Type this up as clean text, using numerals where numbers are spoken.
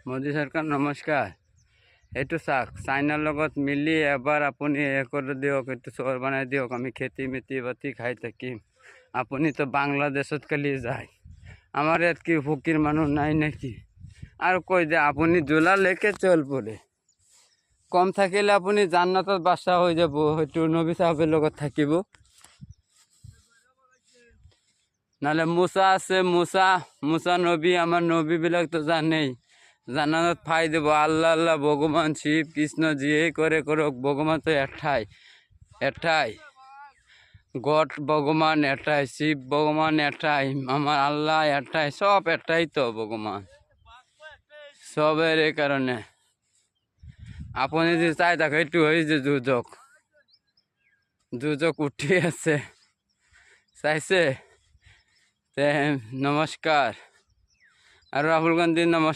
মোদী সরকাৰ নমস্কাৰ। এইটো চাওক, চাইনাৰ লগত মিলি এবাৰ আপুনি কৰি দিয়ক, এইটো চহৰ বনাই দিয়ক, আমি খেতি মেতি বাতি খাই থাকিম। আপুনিতো বাংলাদেশত খালি যায়, আমাৰ ইয়াত কি ফকিৰ মানুহ নাই নেকি? আৰু কৈ যে আপুনি জ্বলালেকে চল পৰে, কম থাকিলে আপুনি জান্নাতত বাদশাহ হৈ যাব, হয়তো নবী চাহাবের লগত থাকিব। নাহলে মুসা আছে, মুসা নবী, আমার নবীবিলাক তো জানেই, জানানত ফাই দেব। আল্লাহ আল্লাহ ভগবান শিব কৃষ্ণ যিয়েই করে করুক, ভগবান তো এটাই গড ভগবান এটাই, শিব ভগবান এটাই, আমার আল্লাহ এটাই, সব এটাই তো ভগবান সবের। এই কারণে আপনি যদি চাই থাকে একটু হয়ে যে দুজক উঠি আছে চাইছে। নমস্কার। আর রাহুল গান্ধী নমস্কার।